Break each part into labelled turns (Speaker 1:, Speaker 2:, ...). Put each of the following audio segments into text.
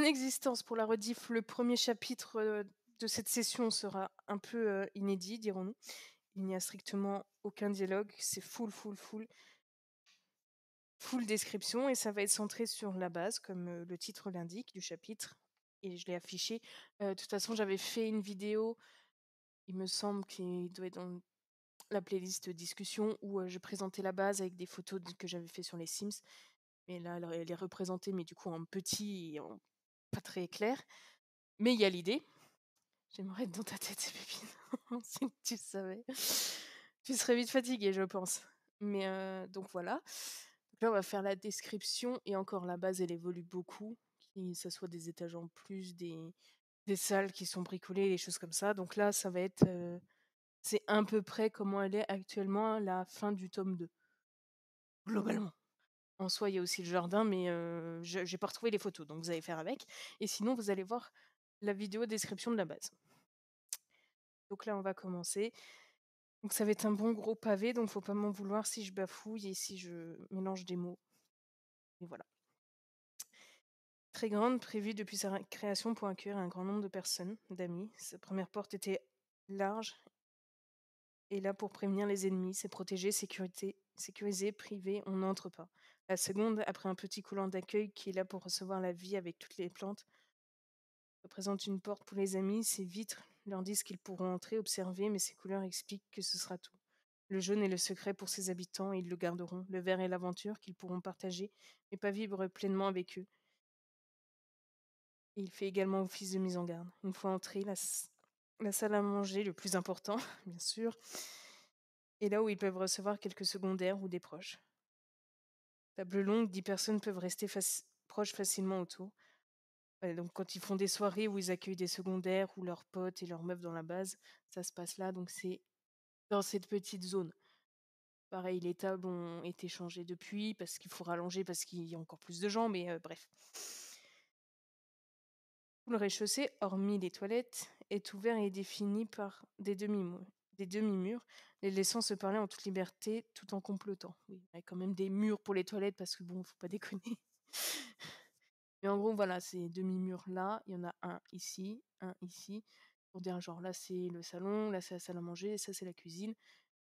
Speaker 1: existence pour la rediff. Le premier chapitre de cette session sera un peu inédit, dirons-nous. Il n'y a strictement aucun dialogue, c'est full description et ça va être centré sur la base, comme le titre l'indique, du chapitre. Et je l'ai affiché. De toute façon, j'avais fait une vidéo, il me semble qu'il doit être dans la playlist discussion, où je présentais la base avec des photos que j'avais fait sur les Sims. Mais là, elle est représentée, mais du coup en petit et en pas très clair. Mais il y a l'idée. J'aimerais être dans ta tête, ces pépines. Si tu savais. Tu serais vite fatiguée, je pense. Mais donc voilà. Donc là, on va faire la description. Et encore, la base, elle évolue beaucoup. Que ce soit des étages en plus, des salles qui sont bricolées, des choses comme ça. Donc là, ça va être... c'est à peu près comment elle est actuellement à la fin du tome 2. Globalement. En soi, il y a aussi le jardin, mais je n'ai pas retrouvé les photos. Donc vous allez faire avec. Et sinon, vous allez voir la vidéo description de la base. Donc là, on va commencer. Donc ça va être un bon gros pavé, donc faut pas m'en vouloir si je bafouille et si je mélange des mots. Et voilà. Très grande, prévue depuis sa création pour accueillir un grand nombre de personnes, d'amis. Sa première porte était large et là pour prévenir les ennemis. C'est protégé, sécurisé, privé, on n'entre pas. La seconde, après un petit couloir d'accueil qui est là pour recevoir la vie avec toutes les plantes, représente une porte pour les amis. Ces vitres leur disent qu'ils pourront entrer, observer, mais ces couleurs expliquent que ce sera tout. Le jaune est le secret pour ses habitants et ils le garderont. Le vert est l'aventure qu'ils pourront partager, mais pas vivre pleinement avec eux. Et il fait également office de mise en garde. Une fois entré, la salle à manger, le plus important, bien sûr, est là où ils peuvent recevoir quelques secondaires ou des proches. Table longue, 10 personnes peuvent rester proches facilement autour. Donc quand ils font des soirées où ils accueillent des secondaires ou leurs potes et leurs meufs dans la base, ça se passe là, donc c'est dans cette petite zone. Pareil, les tables ont été changées depuis, parce qu'il faut rallonger, parce qu'il y a encore plus de gens, mais bref. Tout le rez-de-chaussée, hormis les toilettes, est ouvert et est défini par des demi-murs, les laissant se parler en toute liberté, tout en complotant. Oui, il y a quand même des murs pour les toilettes, parce que bon, faut pas déconner. Mais en gros, voilà, ces demi-murs-là, il y en a un ici, pour dire genre là c'est le salon, là c'est la salle à manger, ça c'est la cuisine,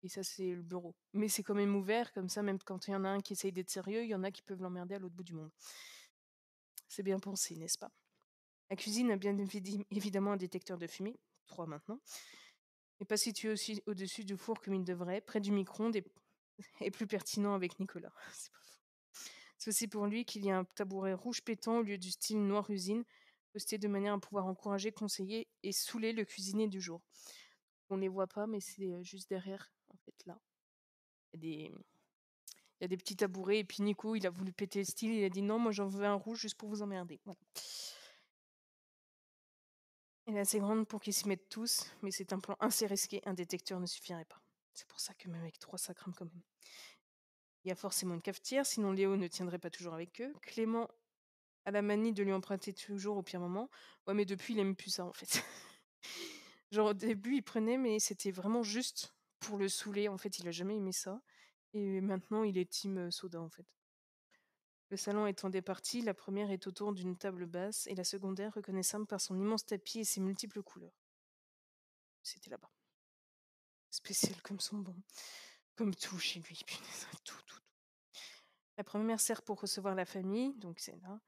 Speaker 1: et ça c'est le bureau. Mais c'est quand même ouvert, comme ça, même quand il y en a un qui essaye d'être sérieux, il y en a qui peuvent l'emmerder à l'autre bout du monde. C'est bien pensé, n'est-ce pas? La cuisine a bien évidemment un détecteur de fumée, 3 maintenant, et pas situé aussi au-dessus du four comme il devrait, près du micro-ondes et plus pertinent avec Nicolas. C'est pas faux. C'est aussi pour lui qu'il y a un tabouret rouge pétant au lieu du style noir usine, posté de manière à pouvoir encourager, conseiller et saouler le cuisinier du jour. On les voit pas, mais c'est juste derrière, en fait, là. Il y a des petits tabourets, et puis Nico, il a voulu péter le style, il a dit non, moi j'en veux un rouge juste pour vous emmerder. Voilà. Elle est assez grande pour qu'ils s'y mettent tous, mais c'est un plan assez risqué, un détecteur ne suffirait pas. C'est pour ça que même avec 3, ça crame quand même. Il y a forcément une cafetière, sinon Léo ne tiendrait pas toujours avec eux. Clément a la manie de lui emprunter toujours au pire moment. Ouais, mais depuis, il aime plus ça, en fait. Genre, au début, il prenait, mais c'était vraiment juste pour le saouler. En fait, il a jamais aimé ça. Et maintenant, il est team soda, en fait. Le salon étant des parties, la première est autour d'une table basse et la secondaire reconnaissable par son immense tapis et ses multiples couleurs. C'était là-bas. Spécial comme son bon. Comme tout chez lui, punaise, tout. La première sert pour recevoir la famille, donc c'est là,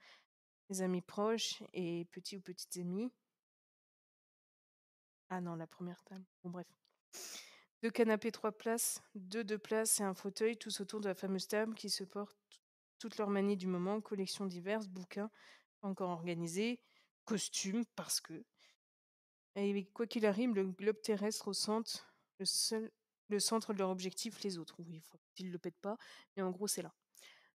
Speaker 1: les amis proches et petits ou petites amies. Ah non, la première table. Bon, bref. 2 canapés, 3 places, 2 places et un fauteuil, tous autour de la fameuse table qui se porte toute leur manie du moment, collections diverses, bouquins, pas encore organisés, costumes, parce que. Et quoi qu'il arrive, le globe terrestre au centre, le centre de leur objectif, les autres. Oui, il faut qu'ils ne le pètent pas, mais en gros, c'est là.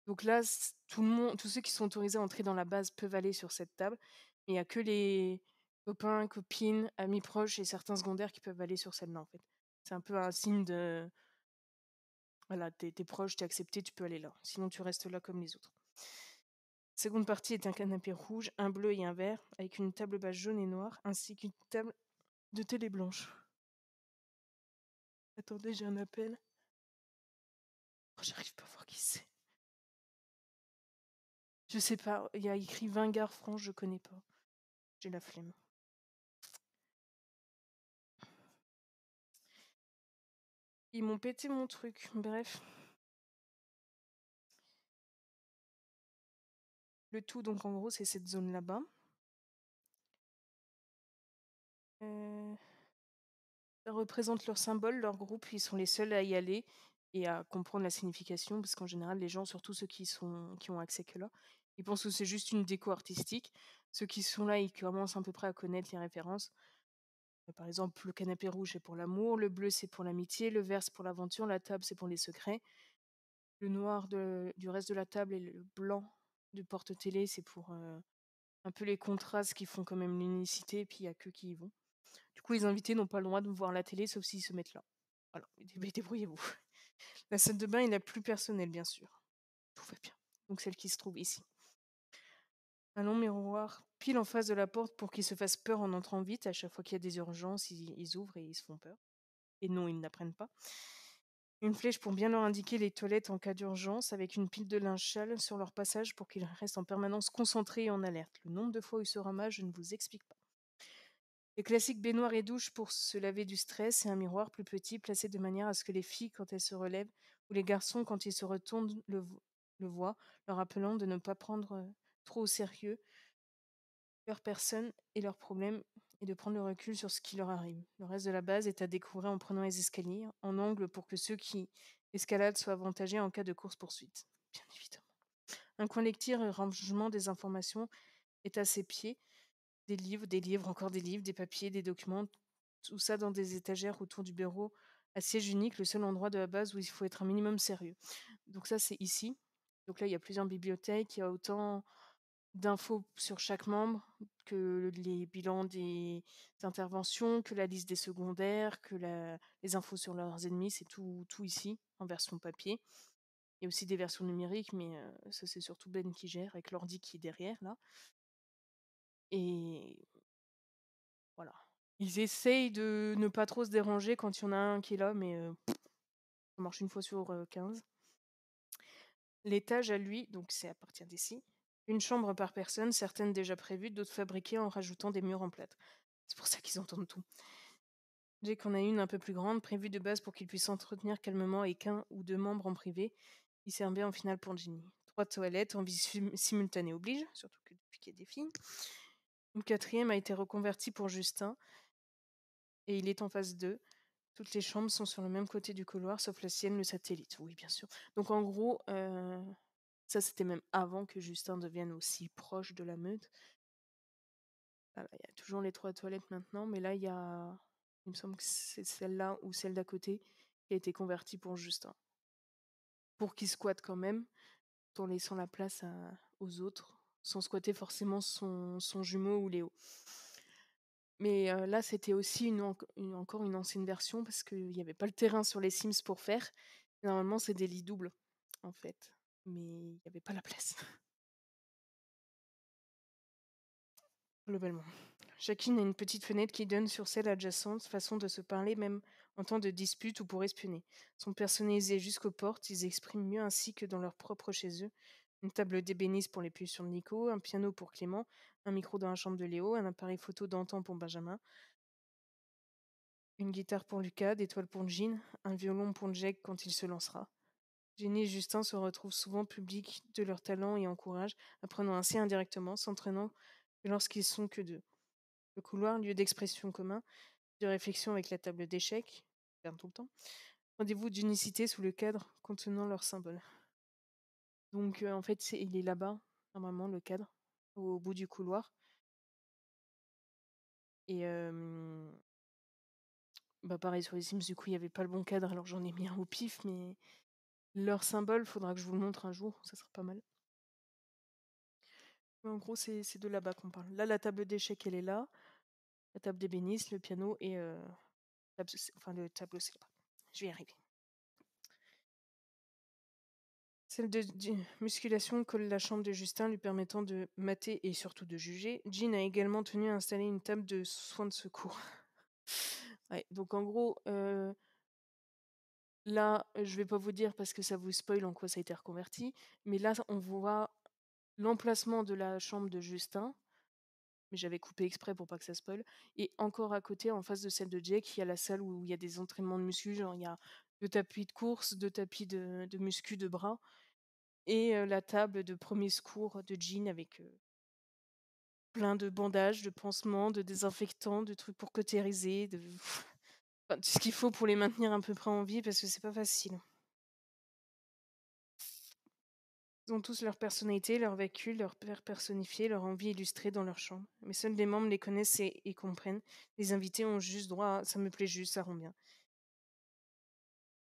Speaker 1: Donc là, tout le monde, tous ceux qui sont autorisés à entrer dans la base peuvent aller sur cette table, mais il n'y a que les copains, copines, amis proches et certains secondaires qui peuvent aller sur celle-là, en fait. C'est un peu un signe de... Voilà, t'es proche, t'es accepté, tu peux aller là. Sinon, tu restes là comme les autres. Seconde partie est un canapé rouge, un bleu et un vert, avec une table basse jaune et noire, ainsi qu'une table de télé blanche. Attendez, j'ai un appel. Oh, j'arrive pas à voir qui c'est. Je sais pas, il y a écrit 20 gares franches, je connais pas. J'ai la flemme. Ils m'ont pété mon truc, bref. Le tout, donc en gros, c'est cette zone là-bas. Ça représente leur symbole, leur groupe, ils sont les seuls à y aller et à comprendre la signification, parce qu'en général, les gens, surtout ceux qui ont accès que là, ils pensent que c'est juste une déco artistique. Ceux qui sont là, ils commencent à peu près à connaître les références. Par exemple, le canapé rouge, c'est pour l'amour, le bleu, c'est pour l'amitié, le vert, c'est pour l'aventure, la table, c'est pour les secrets, le noir du reste de la table et le blanc du porte-télé, c'est pour un peu les contrastes qui font quand même l'unicité, et puis il y a que qui y vont. Du coup, les invités n'ont pas le droit de voir la télé, sauf s'ils se mettent là. Voilà, débrouillez-vous. La salle de bain est la plus personnelle, bien sûr. Tout va bien. Donc celle qui se trouve ici. Un long miroir pile en face de la porte pour qu'ils se fassent peur en entrant vite. À chaque fois qu'il y a des urgences, ils ouvrent et ils se font peur. Et non, ils n'apprennent pas. Une flèche pour bien leur indiquer les toilettes en cas d'urgence, avec une pile de linge sale sur leur passage pour qu'ils restent en permanence concentrés et en alerte. Le nombre de fois où ils se ramassent, je ne vous explique pas. Les classiques baignoires et douches pour se laver du stress et un miroir plus petit placé de manière à ce que les filles, quand elles se relèvent, ou les garçons, quand ils se retournent, le voient, leur rappelant de ne pas prendre trop au sérieux leur personne et leurs problèmes et de prendre le recul sur ce qui leur arrive. Le reste de la base est à découvrir en prenant les escaliers, en angle pour que ceux qui escaladent soient avantagés en cas de course-poursuite. Bien évidemment. Un coin lecture et rangement des informations est à ses pieds. Des livres, encore des livres, des papiers, des documents, tout ça dans des étagères autour du bureau à siège unique, le seul endroit de la base où il faut être un minimum sérieux. Donc ça, c'est ici. Donc là, il y a plusieurs bibliothèques, il y a autant d'infos sur chaque membre que les bilans des interventions, que la liste des secondaires, que les infos sur leurs ennemis, c'est tout ici, en version papier. Il y a aussi des versions numériques, mais ça, c'est surtout Ben qui gère, avec l'ordi qui est derrière, là. Et voilà. Ils essayent de ne pas trop se déranger quand il y en a un qui est là, mais ça marche une fois sur 15. L'étage à lui, donc c'est à partir d'ici. Une chambre par personne, certaines déjà prévues, d'autres fabriquées en rajoutant des murs en plâtre. C'est pour ça qu'ils entendent tout. Jake en a une un peu plus grande, prévue de base pour qu'il puisse s'entretenir calmement avec un ou deux membres en privé. Il servait en finale pour Ginny. 3 toilettes en vie simultanée oblige, surtout que depuis qu'il y a des filles. Une quatrième a été reconvertie pour Justin et il est en phase 2. Toutes les chambres sont sur le même côté du couloir, sauf la sienne, le satellite. Oui, bien sûr. Donc en gros, ça c'était même avant que Justin devienne aussi proche de la meute. Voilà, il y a toujours les 3 toilettes maintenant, mais là, il me semble que c'est celle-là ou celle d'à côté qui a été convertie pour Justin. Pour qu'il squatte quand même, tout en laissant la place aux autres, sans squatter forcément son jumeau ou Léo. Mais là, c'était aussi encore une ancienne version parce qu'il n'y avait pas le terrain sur les Sims pour faire. Normalement, c'est des lits doubles, en fait. Mais il n'y avait pas la place, globalement. Chacune a une petite fenêtre qui donne sur celle adjacente, façon de se parler même en temps de dispute ou pour espionner. Sont personnalisés jusqu'aux portes, ils expriment mieux ainsi que dans leur propre chez eux. Une table d'ébéniste pour les pulsions de Nico, un piano pour Clément, un micro dans la chambre de Léo, un appareil photo d'antan pour Benjamin, une guitare pour Lucas, des toiles pour Jean, un violon pour Jake quand il se lancera. Jenny et Justin se retrouvent souvent publics de leur talent et encouragent, apprenant ainsi indirectement, s'entraînant que lorsqu'ils sont que deux. Le couloir, lieu d'expression commun, de réflexion avec la table d'échecs, perdent tout le temps. Rendez-vous d'unicité sous le cadre contenant leur symbole. Donc en fait, il est là-bas, normalement, le cadre, au bout du couloir. Et bah pareil sur les Sims, du coup, il n'y avait pas le bon cadre, alors j'en ai mis un au pif, mais leur symbole, faudra que je vous le montre un jour, ça sera pas mal. Mais en gros, c'est de là-bas qu'on parle. Là, la table d'échecs, elle est là. La table d'ébéniste, le piano et le tableau, c'est là-bas. Je vais y arriver. Celle de musculation colle la chambre de Justin, lui permettant de mater et surtout de juger. Jean a également tenu à installer une table de soins de secours. Ouais, donc en gros, là, je vais pas vous dire parce que ça vous spoil en quoi ça a été reconverti, mais là, on voit l'emplacement de la chambre de Justin, mais j'avais coupé exprès pour pas que ça spoil. Et encore à côté, en face de celle de Jake, il y a la salle où il y a des entraînements de muscu, genre il y a 2 tapis de course, 2 tapis de muscu de bras et la table de premiers secours de Jean avec, plein de bandages, de pansements, de désinfectants, de trucs pour cautériser, de enfin, tout ce qu'il faut pour les maintenir à peu près en vie parce que c'est pas facile. Ils ont tous leur personnalité, leur vécu, leur père personnifié, leur envie illustrée dans leur chambre. Mais seuls les membres les connaissent et comprennent. Les invités ont juste droit à ça me plaît juste, ça rend bien.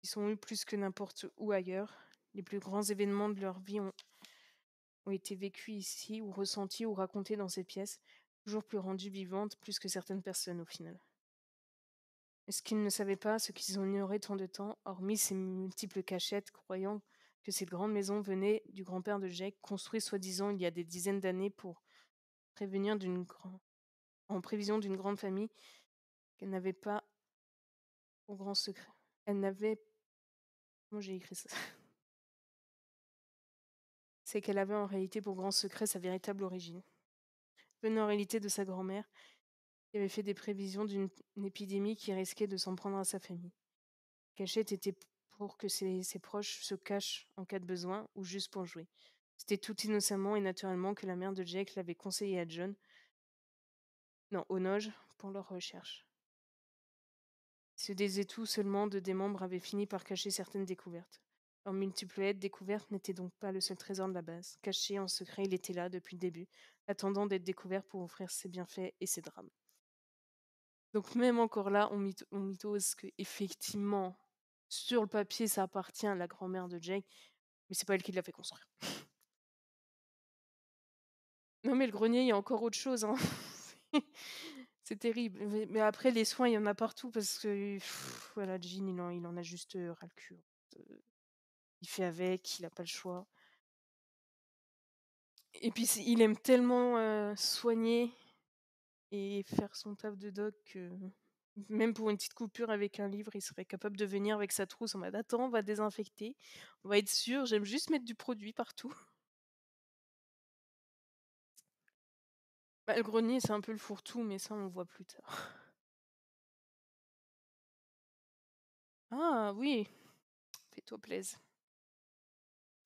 Speaker 1: Ils sont eu plus que n'importe où ailleurs. Les plus grands événements de leur vie ont été vécus ici, ou ressentis, ou racontés dans cette pièce, toujours plus rendues vivantes, plus que certaines personnes au final. Et ce qu'ils ne savaient pas, ce qu'ils ont ignoré tant de temps, hormis ces multiples cachettes, croyant que cette grande maison venait du grand-père de Jake, construit soi-disant il y a des dizaines d'années pour prévenir en prévision d'une grande famille qu'elle n'avait pas pour grand secret. Elle n'avait... Comment j'ai écrit ça? C'est qu'elle avait en réalité pour grand secret sa véritable origine. Venant en réalité de sa grand-mère, qui avait fait des prévisions d'une épidémie qui risquait de s'en prendre à sa famille. Cachette était pour que ses proches se cachent en cas de besoin ou juste pour jouer. C'était tout innocemment et naturellement que la mère de Jake l'avait conseillé à John, non, aux Noges, pour leur recherche. Ce des tout seulement de des membres avaient fini par cacher certaines découvertes. Leur multiple aide découverte n'était donc pas le seul trésor de la base. Caché en secret, il était là depuis le début, attendant d'être découvert pour offrir ses bienfaits et ses drames. Donc même encore là, on mythose que effectivement, sur le papier, ça appartient à la grand-mère de Jake, mais c'est pas elle qui l'a fait construire. Non mais le grenier, il y a encore autre chose, hein. C'est terrible. Mais après, les soins, il y en a partout parce que voilà, Jean, il en a juste ras le cul. Il fait avec, il a pas le choix. Et puis il aime tellement soigner et faire son taf de doc que même pour une petite coupure avec un livre, il serait capable de venir avec sa trousse en mode attends, on va désinfecter, on va être sûr, j'aime juste mettre du produit partout. Bah, le grenier, c'est un peu le fourre-tout, mais ça, on le voit plus tard. Ah oui, fais-toi plaisir.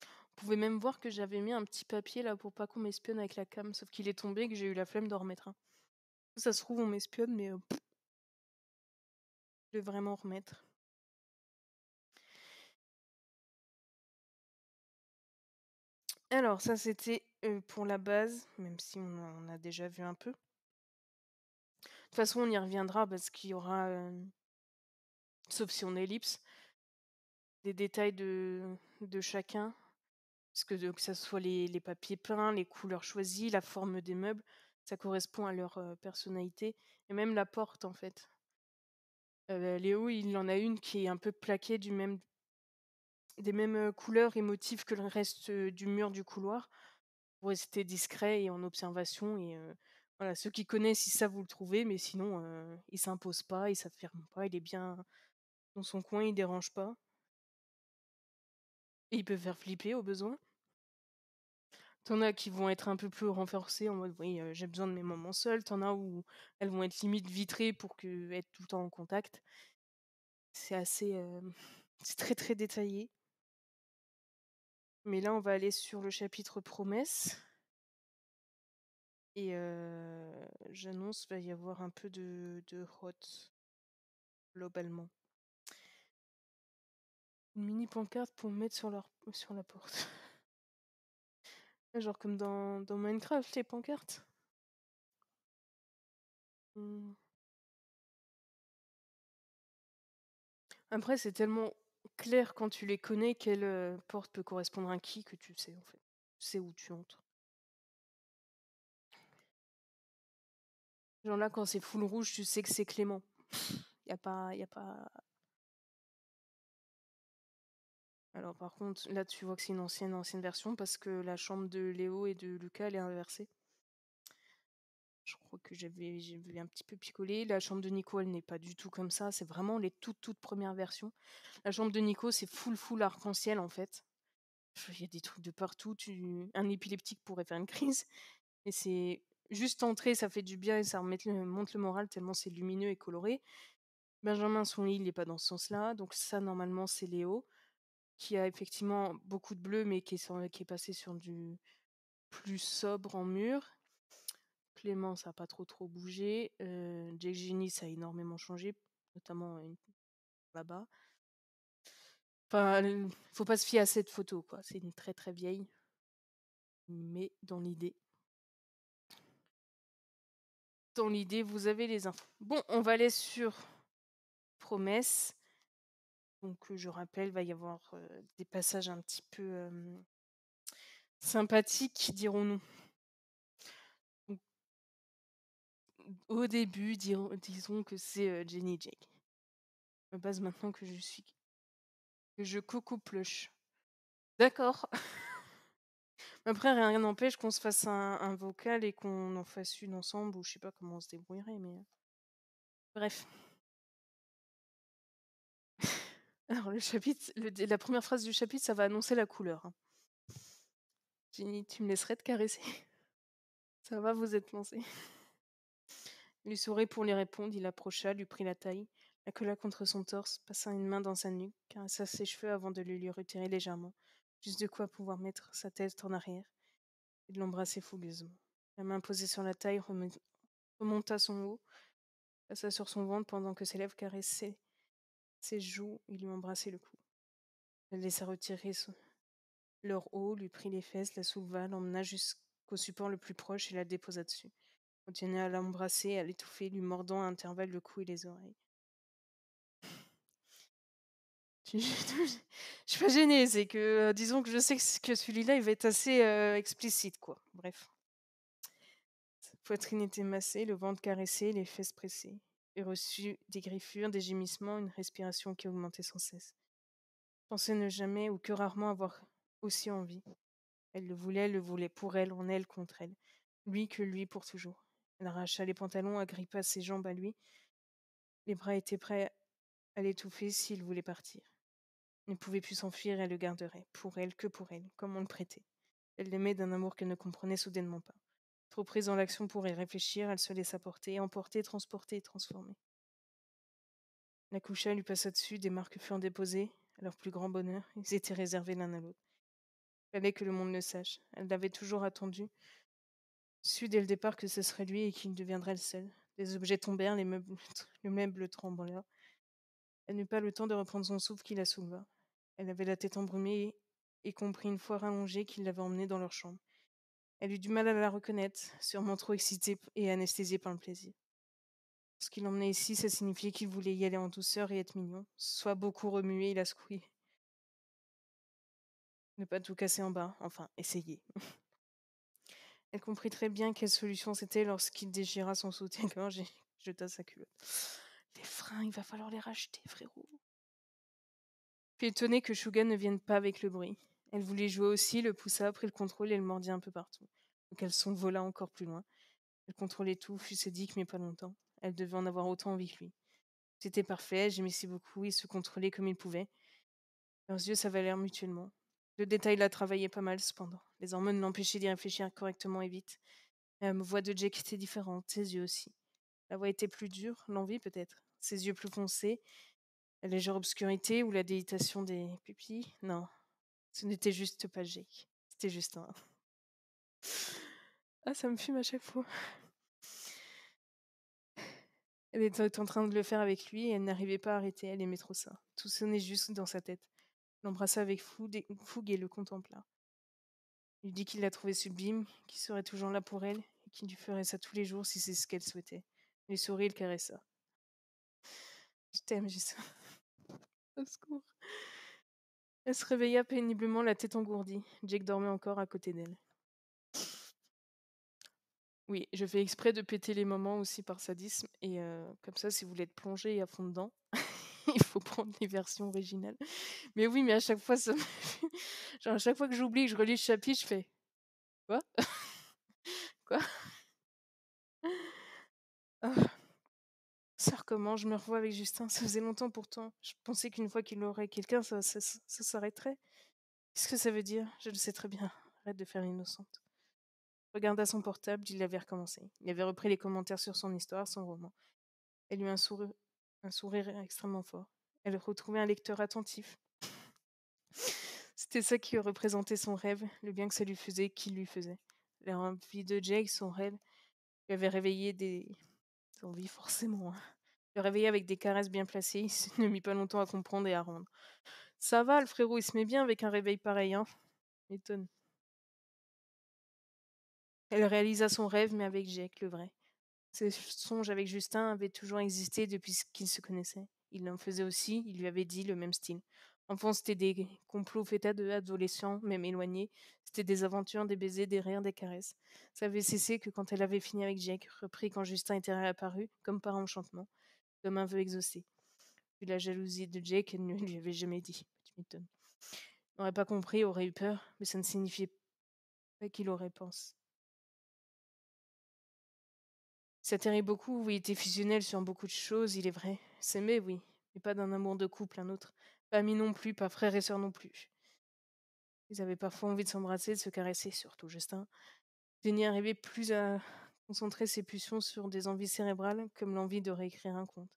Speaker 1: Vous pouvez même voir que j'avais mis un petit papier là pour pas qu'on m'espionne avec la cam, sauf qu'il est tombé et que j'ai eu la flemme d'en remettre un. Ça se trouve, on m'espionne, mais je vais vraiment en remettre. Alors, ça, c'était pour la base, même si on en a déjà vu un peu. De toute façon, on y reviendra parce qu'il y aura, sauf si on ellipse, des détails de chacun. Parce que ça soit les papiers peints, les couleurs choisies, la forme des meubles, ça correspond à leur personnalité. Et même la porte, en fait. Léo, il en a une qui est un peu plaquée des mêmes couleurs et motifs que le reste du mur du couloir, pour rester discret et en observation. Et voilà, ceux qui connaissent, ils savent où le trouver, mais sinon, il s'impose pas, il s'affirme pas, il est bien dans son coin, il dérange pas. Et il peut faire flipper au besoin. T'en as qui vont être un peu plus renforcés en mode oui, j'ai besoin de mes moments seuls. T'en as où elles vont être limite vitrées pour être tout le temps en contact. C'est assez, c'est très très détaillé. Mais là, on va aller sur le chapitre promesse. Et j'annonce, va y avoir un peu de hot, globalement. Une mini pancarte pour mettre sur la porte. Genre comme dans Minecraft, les pancartes. Hmm. Après, c'est tellement clair quand tu les connais quelle porte peut correspondre à qui que tu sais en fait. Tu sais où tu entres. Genre là, quand c'est full rouge, tu sais que c'est Clément. Y a pas. Alors par contre, là tu vois que c'est une ancienne version parce que la chambre de Léo et de Lucas elle est inversée. Je crois que j'ai vu un petit peu picoler. La chambre de Nico, elle n'est pas du tout comme ça. C'est vraiment les toutes premières versions. La chambre de Nico, c'est full arc-en-ciel en fait. Il y a des trucs de partout, un épileptique pourrait faire une crise et c'est juste entrer, ça fait du bien et ça monte le moral tellement c'est lumineux et coloré. Benjamin, son lit, il est pas dans ce sens-là, donc ça, normalement, c'est Léo, qui a effectivement beaucoup de bleu, mais qui est passé sur du plus sobre en mûr. Clément, ça a pas trop bougé. Jake Genie, ça a énormément changé, notamment là-bas. Enfin, faut pas se fier à cette photo, quoi. C'est une très vieille, mais dans l'idée, vous avez les infos. Bon, on va aller sur Promesse. Donc, je rappelle, va y avoir des passages un petit peu sympathiques, dirons-nous. Donc, au début, disons que c'est Jenny et Jake. À base maintenant que je coco plush. D'accord. Après, rien n'empêche qu'on se fasse un vocal et qu'on en fasse une ensemble, ou je sais pas comment on se débrouillerait, mais bref. Alors le chapitre, la première phrase du chapitre, ça va annoncer la couleur, hein. Jenny, tu me laisserais te caresser? Ça va, vous êtes lancé. Il lui sourit pour lui répondre, il approcha, lui prit la taille, la colla contre son torse, passa une main dans sa nuque, caressa ses cheveux avant de le lui retirer légèrement, juste de quoi pouvoir mettre sa tête en arrière, et de l'embrasser fougueusement. La main posée sur la taille remonta son haut, passa sur son ventre pendant que ses lèvres caressaient ses joues et lui embrassaient le cou. Elle laissa retirer leur haut, lui prit les fesses, la souleva, l'emmena jusqu'au support le plus proche et la déposa dessus. Continuait à l'embrasser, à l'étouffer, lui mordant à intervalles le cou et les oreilles. Je suis pas gênée, c'est que disons que je sais que celui-là il va être assez explicite, quoi. Bref. Sa poitrine était massée, le ventre caressé, les fesses pressées. Il reçut des griffures, des gémissements, une respiration qui augmentait sans cesse. Pensait ne jamais ou que rarement avoir aussi envie. Elle le voulait pour elle, en elle, contre elle. Lui que lui pour toujours. Elle arracha les pantalons, agrippa ses jambes à lui. Les bras étaient prêts à l'étouffer s'il voulait partir. Il ne pouvait plus s'enfuir, elle le garderait. Pour elle, que pour elle, comme on le prêtait. Elle l'aimait d'un amour qu'elle ne comprenait soudainement pas. Trop prise dans l'action pour y réfléchir, elle se laissa porter, emporter, transporter et transformer. La coucha, lui passa dessus, des marques furent déposées. À leur plus grand bonheur, ils étaient réservés l'un à l'autre. Il fallait que le monde le sache. Elle l'avait toujours attendu, su dès le départ que ce serait lui et qu'il deviendrait le seul. Les objets tombèrent, le meuble trembla. Elle n'eut pas le temps de reprendre son souffle qui la souleva. Elle avait la tête embrumée et comprit une fois rallongée qu'il l'avait emmenée dans leur chambre. Elle eut du mal à la reconnaître, sûrement trop excitée et anesthésiée par le plaisir. Ce qu'il l'emmenait ici, ça signifiait qu'il voulait y aller en douceur et être mignon, soit beaucoup remué, il a secoué. Ne pas tout casser en bas, enfin, essayer. Elle comprit très bien quelle solution c'était lorsqu'il déchira son soutien-gorge et jeta sa culotte. Les freins, il va falloir les racheter, frérot. Puis étonnée que Shuga ne vienne pas avec le bruit. Elle voulait jouer aussi, le poussa, prit le contrôle et le mordit un peu partout. Donc elle s'envola encore plus loin. Elle contrôlait tout, fut sadique mais pas longtemps. Elle devait en avoir autant envie que lui. C'était parfait, j'aimais beaucoup, ils se contrôlaient comme ils pouvaient. Leurs yeux s'avalèrent mutuellement. Le détail la travaillait pas mal cependant. Les hormones l'empêchaient d'y réfléchir correctement et vite. La voix de Jake était différente, ses yeux aussi. La voix était plus dure, l'envie peut-être. Ses yeux plus foncés, la légère obscurité ou la délitation des pupilles. Non, ce n'était juste pas Jake. C'était juste un. Ah, ça me fume à chaque fois. Elle était en train de le faire avec lui et elle n'arrivait pas à arrêter, elle aimait trop ça. Tout sonnait juste dans sa tête. L'embrassa avec fougue et le contempla. Il lui dit qu'il la trouvait sublime, qu'il serait toujours là pour elle et qu'il lui ferait ça tous les jours si c'est ce qu'elle souhaitait. Il sourit et le caressa. Je t'aime, juste. Au secours. Elle se réveilla péniblement, la tête engourdie. Jake dormait encore à côté d'elle. Oui, je fais exprès de péter les moments aussi par sadisme. Et comme ça, si vous voulez être plongé à fond dedans, il faut prendre les versions originales. Mais oui, mais à chaque fois, genre à chaque fois que j'oublie que je relis le chapitre, je fais quoi? Quoi? Ah, ça recommence, je me revois avec Justin. Ça faisait longtemps pourtant. Je pensais qu'une fois qu'il aurait quelqu'un, ça s'arrêterait. Qu'est-ce que ça veut dire? Je le sais très bien. Arrête de faire l'innocente. Regarda son portable, il avait recommencé. Il avait repris les commentaires sur son histoire, son roman. Elle eut un sourire extrêmement fort. Elle retrouvait un lecteur attentif. C'était ça qui représentait son rêve, le bien que ça lui faisait, qu'il lui faisait. L'envie de Jake, son rêve, lui avait réveillé des envies forcément, hein. Le réveiller avec des caresses bien placées, il ne mit pas longtemps à comprendre et à rendre. Ça va, le frérot, il se met bien avec un réveil pareil, hein. M'étonne. Elle réalisa son rêve, mais avec Jake, le vrai. Ses songes avec Justin avaient toujours existé depuis qu'ils se connaissaient. Il en faisait aussi, il lui avait dit le même style. Enfant, c'était des complots faits à deux, adolescents, même éloignés. C'était des aventures, des baisers, des rires, des caresses. Ça avait cessé que quand elle avait fini avec Jake, repris quand Justin était réapparu, comme par enchantement, comme un vœu exaucé. Vu la jalousie de Jake, elle ne lui avait jamais dit. Tu m'étonnes. Il n'aurait pas compris, aurait eu peur, mais ça ne signifiait pas qu'il aurait pensé. Ça t'irait beaucoup, oui, il était fusionnel sur beaucoup de choses, il est vrai. S'aimer, oui, mais pas d'un amour de couple, un autre. Pas amis non plus, pas frère et sœur non plus. Ils avaient parfois envie de s'embrasser, de se caresser, surtout Justin. Il n'y arrivait plus à concentrer ses pulsions sur des envies cérébrales, comme l'envie de réécrire un conte.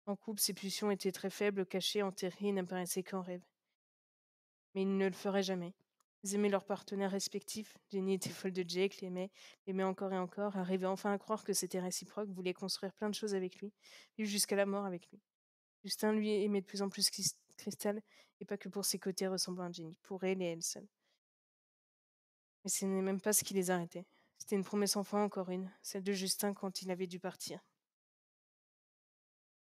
Speaker 1: En couple, ses pulsions étaient très faibles, cachées, enterrées, et n'apparaissaient qu'en rêve. Mais ils ne le feraient jamais. Ils aimaient leurs partenaires respectifs. Jenny était folle de Jake, l'aimait encore et encore, arrivait enfin à croire que c'était réciproque, voulait construire plein de choses avec lui, vivre jusqu'à la mort avec lui. Justin, lui, aimait de plus en plus Crystal, et pas que pour ses côtés ressemblant à Jenny, pour elle et elle seule. Mais ce n'est même pas ce qui les arrêtait. C'était une promesse enfant, encore une, celle de Justin quand il avait dû partir.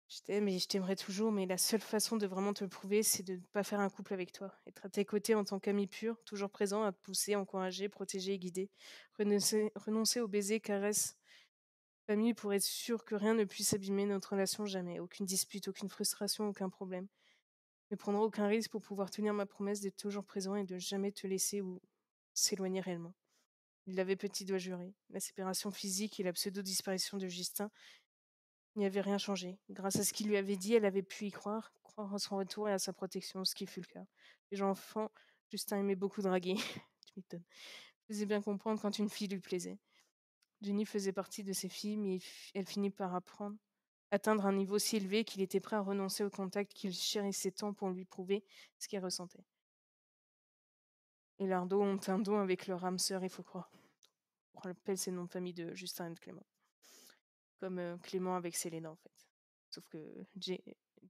Speaker 1: Je t'aime et je t'aimerai toujours, mais la seule façon de vraiment te le prouver, c'est de ne pas faire un couple avec toi. Être à tes côtés en tant qu'ami pur, toujours présent à te pousser, encourager, protéger et guider. Renoncer aux baisers, caresses, famille pour être sûr que rien ne puisse abîmer notre relation jamais. Aucune dispute, aucune frustration, aucun problème. Ne prendre aucun risque pour pouvoir tenir ma promesse d'être toujours présent et de jamais te laisser ou s'éloigner réellement. Il l'avait petit doigt juré. La séparation physique et la pseudo-disparition de Justin n'y avait rien changé. Grâce à ce qu'il lui avait dit, elle avait pu y croire, croire en son retour et à sa protection, ce qui fut le cas. Les enfants, Justin aimait beaucoup draguer. Tu m'étonnes. Faisait bien comprendre quand une fille lui plaisait. Jenny faisait partie de ces filles, mais elle finit par atteindre un niveau si élevé qu'il était prêt à renoncer au contact qu'il chérissait tant pour lui prouver ce qu'il ressentait. Et leurs dos ont un don avec leur âme sœur, il faut croire. On rappelle ces noms de famille de Justin et de Clément. Comme Clément avec Selena, en fait. Sauf que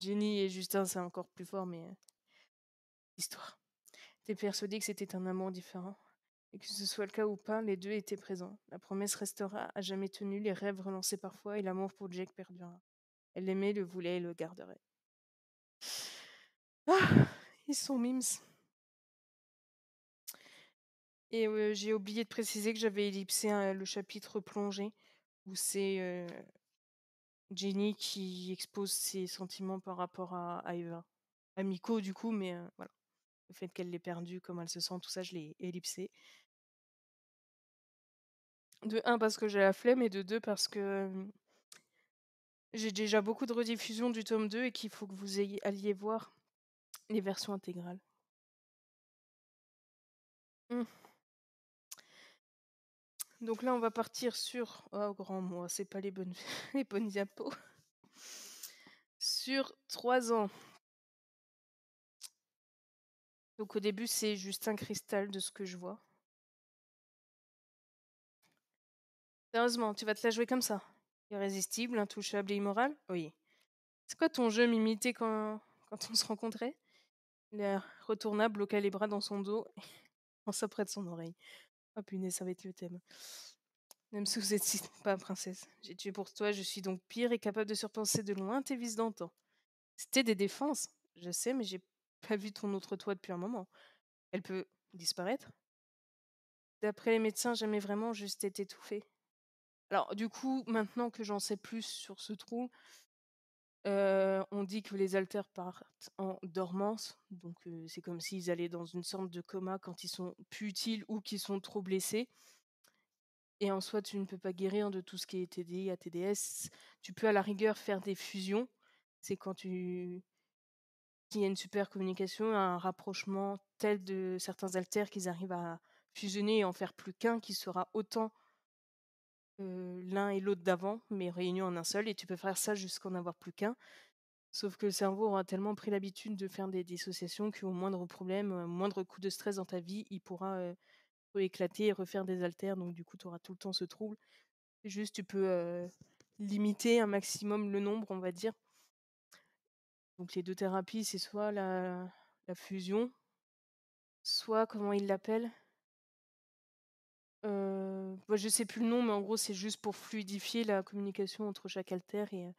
Speaker 1: Jenny et Justin, c'est encore plus fort, mais histoire. T'es persuadé que c'était un amour différent. Et que ce soit le cas ou pas, les deux étaient présents. La promesse restera à jamais tenue, les rêves relancés parfois, et l'amour pour Jake perdura. Elle l'aimait, le voulait et le garderait. Ah, ils sont mimes. Et j'ai oublié de préciser que j'avais ellipsé le chapitre plongé, où c'est Jenny qui expose ses sentiments par rapport à Eva. À Miko, du coup, mais voilà. Le fait qu'elle l'ait perdue, comment elle se sent, tout ça, je l'ai ellipsé. De un, parce que j'ai la flemme, et de deux, parce que j'ai déjà beaucoup de rediffusions du tome 2 et qu'il faut que vous alliez voir les versions intégrales. Hum. Donc là, on va partir sur... Oh, grand moi, c'est pas les bonnes, les bonnes diapos. Sur 3 ans. Donc au début, c'est juste un cristal de ce que je vois. Sérieusement, tu vas te la jouer comme ça? Irrésistible, intouchable et immoral? Oui. C'est quoi ton jeu m'imiter quand on se rencontrait? L'air retournable, bloqua les bras dans son dos, en près de son oreille. Oh punaise, ça va être le thème. Même si vous êtes pas princesse. J'ai tué pour toi, je suis donc pire et capable de surpenser de loin tes vices d'antan. C'était des défenses. Je sais, mais j'ai pas vu ton autre toi depuis un moment. Elle peut disparaître? D'après les médecins, jamais vraiment, juste été étouffée. Alors, du coup, maintenant que j'en sais plus sur ce trou, on dit que les haltères partent en dormance. Donc, c'est comme s'ils allaient dans une sorte de coma quand ils sont plus utiles ou qu'ils sont trop blessés. Et en soi, tu ne peux pas guérir de tout ce qui est TDI, ATDS. Tu peux à la rigueur faire des fusions. C'est quand tu S'il y a une super communication, un rapprochement tel de certains haltères qu'ils arrivent à fusionner et en faire plus qu'un qui sera autant, l'un et l'autre d'avant, mais réunis en un seul et tu peux faire ça jusqu'à en avoir plus qu'un. Sauf que le cerveau aura tellement pris l'habitude de faire des dissociations qu'au moindre problème, au moindre coup de stress dans ta vie, il pourra, éclater et refaire des haltères donc du coup tu auras tout le temps ce trouble. C'est juste tu peux, limiter un maximum le nombre, on va dire. Donc les 2 thérapies, c'est soit la fusion, soit comment ils l'appellent? Bah, je sais plus le nom, mais en gros, c'est juste pour fluidifier la communication entre chaque haltère et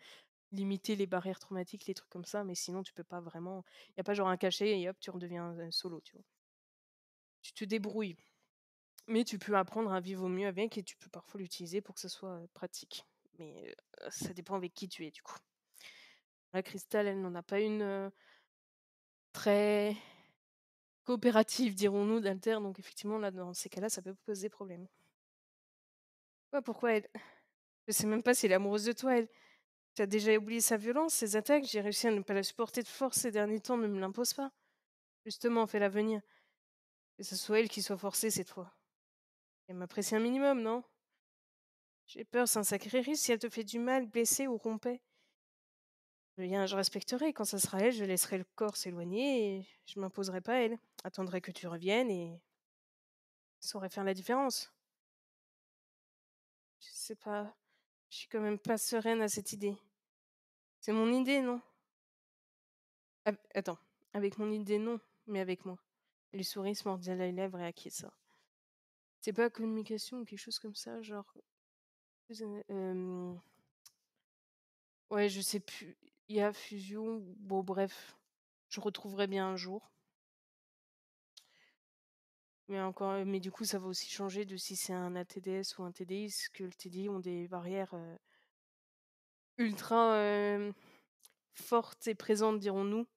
Speaker 1: limiter les barrières traumatiques, les trucs comme ça, mais sinon tu peux pas vraiment il y a pas genre un cachet et hop, tu redeviens, solo, tu vois? Tu te débrouilles, mais tu peux apprendre à vivre au mieux avec et tu peux parfois l'utiliser pour que ce soit, pratique. Mais, ça dépend avec qui tu es, du coup. La Crystal, elle n'en a pas une, très coopérative, dirons-nous, d'haltères, donc effectivement, là, dans ces cas-là, ça peut poser problème. Ouais, pourquoi elle? Je sais même pas si elle est amoureuse de toi, elle. Tu as déjà oublié sa violence, ses attaques? J'ai réussi à ne pas la supporter de force ces derniers temps, ne me l'impose pas. Justement, fais-la venir. Que ce soit elle qui soit forcée cette fois. Elle m'apprécie un minimum, non? J'ai peur, c'est un sacré risque si elle te fait du mal, blessée ou rompait. Bien, je respecterai. Quand ça sera elle, je laisserai le corps s'éloigner et je m'imposerai pas à elle. Attendrai que tu reviennes et ça saurait faire la différence. Je sais pas. Je suis quand même pas sereine à cette idée. C'est mon idée, non? Attends. Avec mon idée, non, mais avec moi. Elle sourit, se mordit les lèvres et acquiesça. C'est pas communication ou quelque chose comme ça, genre. Ouais, je sais plus. Il y a fusion. Bon, bref. Je retrouverai bien un jour. Mais encore, mais du coup, ça va aussi changer de si c'est un ATDS ou un TDI, parce que le TDI ont des barrières ultra fortes et présentes, dirons-nous.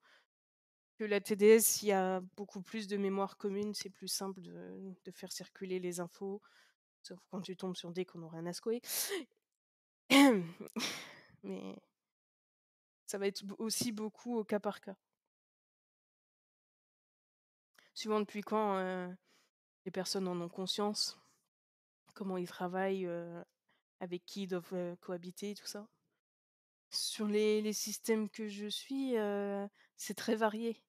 Speaker 1: Que la TDS, il y a beaucoup plus de mémoire commune, c'est plus simple de faire circuler les infos, sauf quand tu tombes sur des qu'on n'ont rien à secouer. Mais ça va être aussi beaucoup au cas par cas. Suivant depuis quand les personnes en ont conscience, comment ils travaillent, avec qui ils doivent cohabiter, tout ça. Sur les systèmes que je suis, c'est très varié.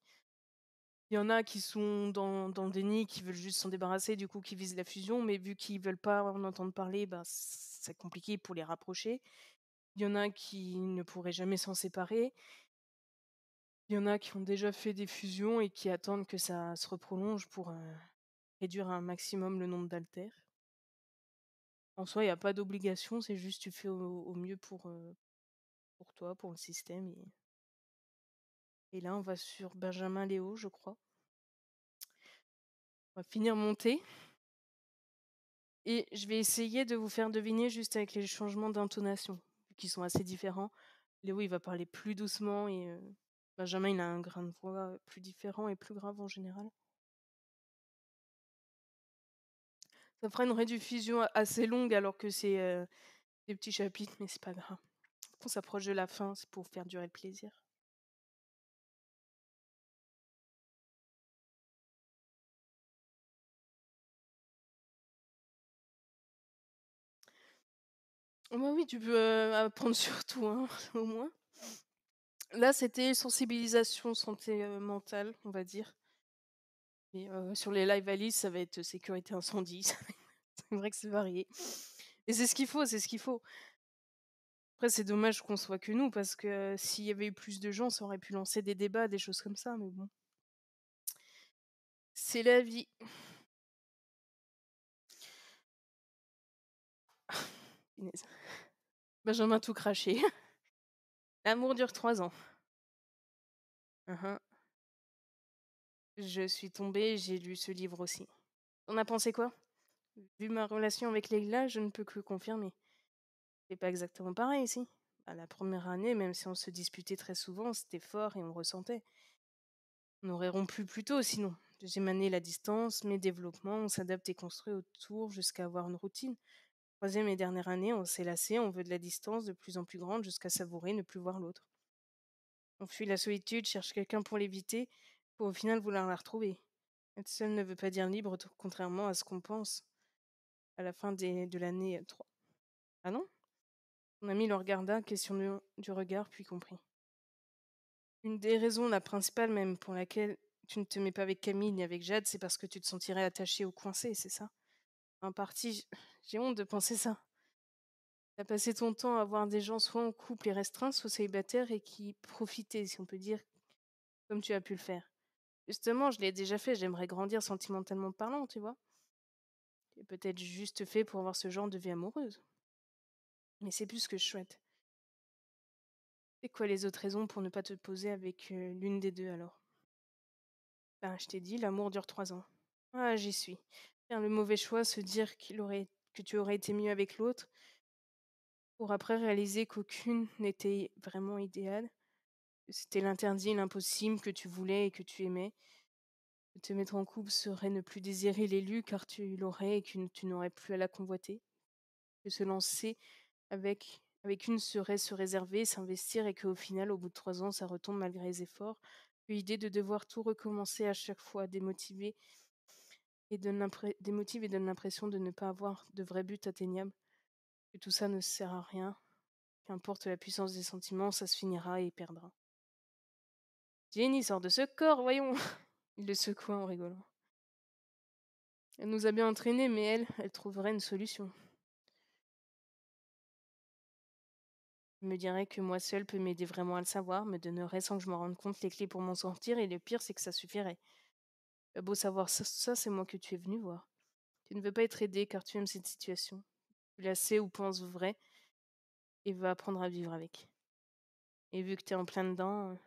Speaker 1: Il y en a qui sont dans le déni, qui veulent juste s'en débarrasser, du coup qui visent la fusion, mais vu qu'ils veulent pas en entendre parler, bah, c'est compliqué pour les rapprocher. Il y en a qui ne pourraient jamais s'en séparer. Il y en a qui ont déjà fait des fusions et qui attendent que ça se reprolonge pour, réduire un maximum le nombre d'haltères. En soi, il y a pas d'obligation, c'est juste tu fais au mieux pour toi, pour le système et là, on va sur Benjamin Léo, je crois. On va finir mon thé et je vais essayer de vous faire deviner juste avec les changements d'intonation, qui sont assez différents. Léo, il va parler plus doucement et Benjamin, il a un grain de voix, plus différent et plus grave en général. Ça fera une rediffusion assez longue alors que c'est, des petits chapitres, mais c'est pas grave. On s'approche de la fin, c'est pour faire durer le plaisir. Oh bah oui, tu peux, apprendre sur tout, hein, au moins. Là, c'était sensibilisation santé, mentale, on va dire et sur les live Alice, ça va être sécurité incendie. C'est vrai que c'est varié et c'est ce qu'il faut, c'est ce qu'il faut. Après, c'est dommage qu'on soit que nous parce que s'il y avait eu plus de gens, ça aurait pu lancer des débats, des choses comme ça, mais bon. C'est la vie. Punaise. Benjamin tout craché. L'amour dure 3 ans. Mmh. Je suis tombée, j'ai lu ce livre aussi. Tu as pensé quoi? Vu ma relation avec Leila, je ne peux que confirmer. C'est pas exactement pareil ici. Bah, la première année, même si on se disputait très souvent, c'était fort et on ressentait. On aurait rompu plus tôt sinon. Deuxième année, la distance, mes développements, on s'adapte et construit autour jusqu'à avoir une routine. Troisième et dernière année, on s'est lassé, on veut de la distance de plus en plus grande jusqu'à savourer ne plus voir l'autre. On fuit la solitude, cherche quelqu'un pour l'éviter, pour au final vouloir la retrouver. Être seul ne veut pas dire libre, contrairement à ce qu'on pense à la fin de l'année 3. Ah non? Mon ami le regarda, question du regard, puis comprit. Une des raisons, la principale même, pour laquelle tu ne te mets pas avec Camille ni avec Jade, c'est parce que tu te sentirais attaché ou coincé, c'est ça? En partie, j'ai honte de penser ça. T'as passé ton temps à voir des gens soit en couple et restreints, soit célibataires et qui profitaient, si on peut dire, comme tu as pu le faire. Justement, je l'ai déjà fait, j'aimerais grandir sentimentalement parlant, tu vois. Et peut-être juste fait pour avoir ce genre de vie amoureuse. Mais c'est plus ce que je souhaite. C'est quoi les autres raisons pour ne pas te poser avec l'une des deux alors? Ben, je t'ai dit, l'amour dure 3 ans. Ah, j'y suis. Faire le mauvais choix, se dire que tu aurais été mieux avec l'autre, pour après réaliser qu'aucune n'était vraiment idéale, que c'était l'interdit, l'impossible que tu voulais et que tu aimais. Que te mettre en couple serait ne plus désirer l'élu car tu l'aurais et que tu n'aurais plus à la convoiter. Que se lancer avec une serait se réserver, s'investir et qu'au final, au bout de 3 ans, ça retombe malgré les efforts. Que l'idée de devoir tout recommencer à chaque fois démotive et donne l'impression de ne pas avoir de vrai but atteignable. Que tout ça ne sert à rien. Qu'importe la puissance des sentiments, ça se finira et perdra. Jenny, sort de ce corps, voyons. Il le secoua en rigolant. Elle nous a bien entraînés, mais elle trouverait une solution. Elle me dirait que moi seule peut m'aider vraiment à le savoir, me donnerait sans que je m'en rende compte les clés pour m'en sortir, et le pire, c'est que ça suffirait. Beau savoir ça, c'est moi que tu es venu voir. Tu ne veux pas être aidé car tu aimes cette situation. Tu la sais ou penses vrai, et veux apprendre à vivre avec. Et vu que tu es en plein dedans, on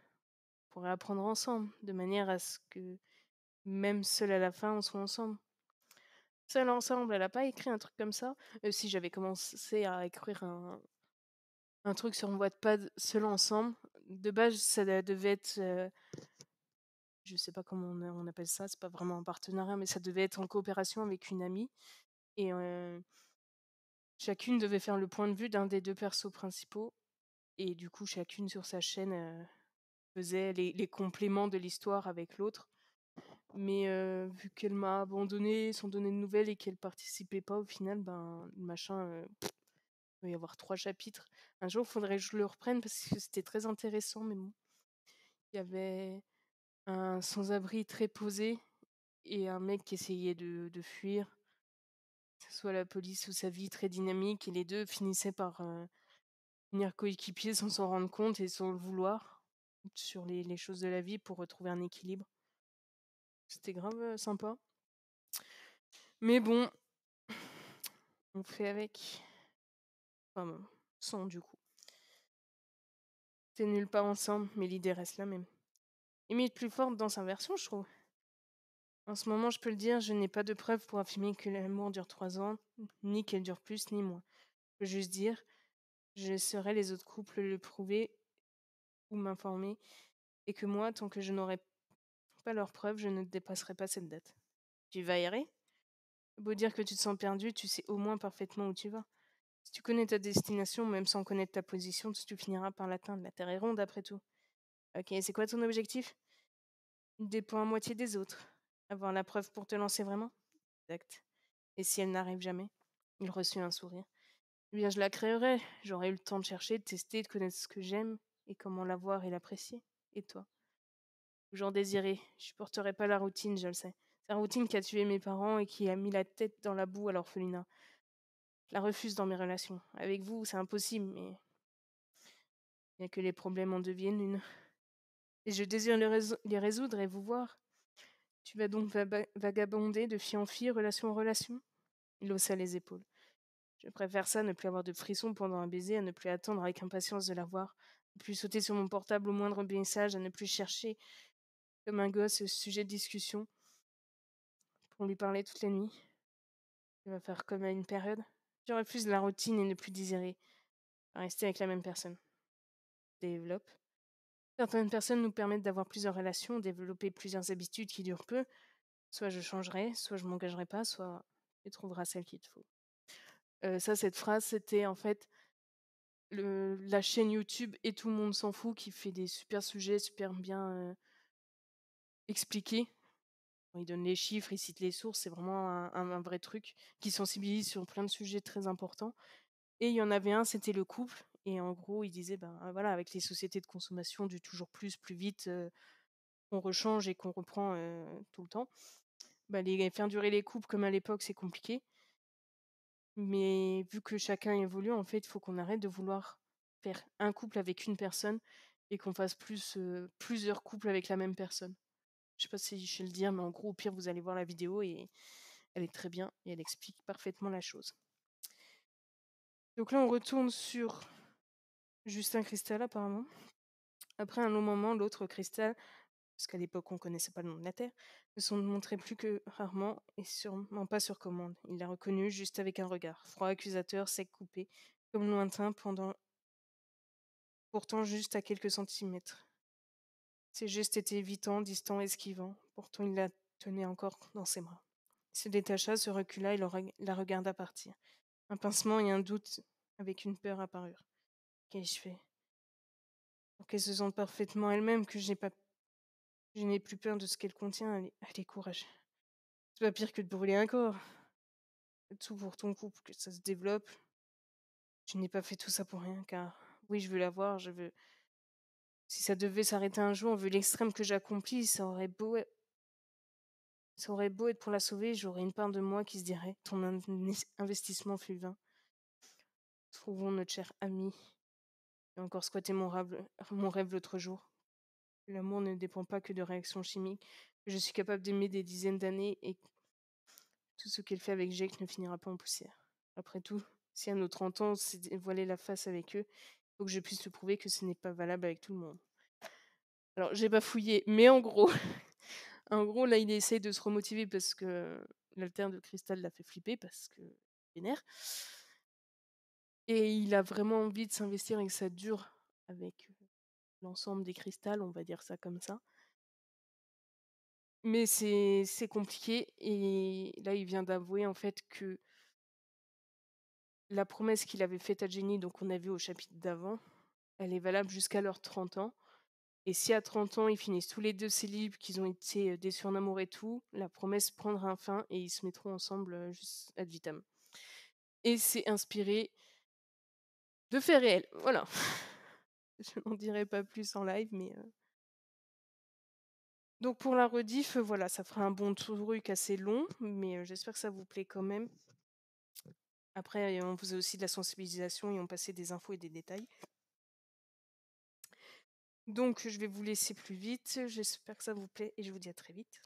Speaker 1: pourrait apprendre ensemble, de manière à ce que, même seul à la fin, on soit ensemble. Seul ensemble, elle a pas écrit un truc comme ça. Si j'avais commencé à écrire un truc sur Wattpad seul ensemble, de base, ça devait être, je sais pas comment on appelle ça, c'est pas vraiment un partenariat, mais ça devait être en coopération avec une amie. Et chacune devait faire le point de vue d'un des deux persos principaux. Et du coup, chacune sur sa chaîne faisait les compléments de l'histoire avec l'autre. Mais vu qu'elle m'a abandonné sans donner de nouvelles et qu'elle participait pas au final, ben le machin, il doit y avoir 3 chapitres. Un jour, il faudrait que je le reprenne parce que c'était très intéressant, mais bon. Il y avait un sans-abri très posé et un mec qui essayait de fuir, que ce soit la police ou sa vie très dynamique, et les deux finissaient par devenir coéquipiers sans s'en rendre compte et sans le vouloir, sur les choses de la vie pour retrouver un équilibre. C'était grave sympa. Mais bon, on fait avec. Enfin, bon, sans du coup. C'est nulle part ensemble, mais l'idée reste la même. Limite plus forte dans sa version, je trouve. En ce moment, je peux le dire, je n'ai pas de preuves pour affirmer que l'amour dure 3 ans, ni qu'elle dure plus ni moins. Je peux juste dire, je laisserai les autres couples le prouver ou m'informer, et que moi, tant que je n'aurai pas leurs preuves, je ne dépasserai pas cette date. Tu vas errer? Beau dire que tu te sens perdu, tu sais au moins parfaitement où tu vas. Si tu connais ta destination, même sans connaître ta position, tu finiras par l'atteindre. La Terre est ronde après tout. Ok, c'est quoi ton objectif? Dépend à moitié des autres. Avoir la preuve pour te lancer vraiment? Exact. Et si elle n'arrive jamais? Il reçut un sourire. Eh bien, je la créerai. J'aurai eu le temps de chercher, de tester, de connaître ce que j'aime et comment l'avoir et l'apprécier. Et toi? Toujours désiré. Je supporterai pas la routine, je le sais. C'est la routine qui a tué mes parents et qui a mis la tête dans la boue à l'orphelinat. Je la refuse dans mes relations. Avec vous, c'est impossible, mais il n'y a que les problèmes en deviennent une. Et je désire les résoudre et vous voir. Tu vas donc vagabonder de fille en fille, relation en relation? Il haussa les épaules. Je préfère ça, ne plus avoir de frissons pendant un baiser, à ne plus attendre avec impatience de la voir, ne plus sauter sur mon portable au moindre message, à ne plus chercher comme un gosse ce sujet de discussion pour lui parler toute la nuit. Il va faire comme à une période. Je refuse la routine et ne plus désirer rester avec la même personne. Développe. Certaines personnes nous permettent d'avoir plusieurs relations, développer plusieurs habitudes qui durent peu. Soit je changerai, soit je m'engagerai pas, soit tu trouveras celle qu'il te faut. Ça, cette phrase, c'était en fait la chaîne YouTube «Et tout le monde s'en fout» qui fait des super sujets super bien, expliqués. Il donne les chiffres, il cite les sources, c'est vraiment un vrai truc qui sensibilise sur plein de sujets très importants. Et il y en avait un, c'était le couple et en gros, il disait, ben, voilà, avec les sociétés de consommation du toujours plus, plus vite, qu'on rechange et qu'on reprend, tout le temps, bah, les faire durer les couples comme à l'époque, c'est compliqué. Mais vu que chacun évolue, en fait, il faut qu'on arrête de vouloir faire un couple avec une personne et qu'on fasse plusieurs couples avec la même personne. Je sais pas si je sais le dire, mais en gros, au pire, vous allez voir la vidéo et elle est très bien et elle explique parfaitement la chose. Donc là, on retourne sur Justin Cristal apparemment. Après un long moment, l'autre Cristal, parce qu'à l'époque on connaissait pas le nom de la Terre, ne s'en montrait plus que rarement et sûrement pas sur commande. Il l'a reconnu juste avec un regard, froid, accusateur, sec, coupé, comme lointain, pourtant juste à quelques centimètres. Ses gestes étaient évitants, distants, esquivants. Pourtant il la tenait encore dans ses bras. Il se détacha, se recula et la regarda partir. Un pincement et un doute avec une peur apparurent. Qu'ai-je fait pour qu'elle se sente parfaitement elle-même, que je n'ai plus peur de ce qu'elle contient? Allez, courage. C'est pas pire que de brûler un corps. Fais tout pour ton couple, que ça se développe. Je n'ai pas fait tout ça pour rien, car oui, je veux la voir, je veux. Si ça devait s'arrêter un jour, vu l'extrême que j'accomplis, ça aurait beau être pour la sauver, j'aurais une part de moi qui se dirait: ton investissement fut vain. Trouvons notre cher ami. J'ai encore squatté mon rêve l'autre jour. L'amour ne dépend pas que de réactions chimiques. Je suis capable d'aimer des dizaines d'années et tout ce qu'elle fait avec Jake ne finira pas en poussière. Après tout, si à nos 30 ans, on s'est dévoilé la face avec eux, il faut que je puisse te prouver que ce n'est pas valable avec tout le monde. Alors, j'ai pas fouillé, mais en gros, en gros, là, il essaye de se remotiver parce que l'altère de cristal l'a fait flipper parce que vénère. Et il a vraiment envie de s'investir et que ça dure avec l'ensemble des cristals, on va dire ça comme ça. Mais c'est compliqué et là, il vient d'avouer en fait que la promesse qu'il avait faite à Jenny, donc on a vu au chapitre d'avant, elle est valable jusqu'à leurs 30 ans. Et si à 30 ans, ils finissent tous les 2 célibes, qu'ils ont été, déçus en amour et tout, la promesse prendra un fin et ils se mettront ensemble, juste ad vitam. Et c'est inspiré de faits réels, voilà. Je n'en dirai pas plus en live, mais donc pour la rediff, voilà, ça fera un bon truc assez long, mais j'espère que ça vous plaît quand même. Après, on faisait aussi de la sensibilisation et on passait des infos et des détails. Donc je vais vous laisser plus vite. J'espère que ça vous plaît et je vous dis à très vite.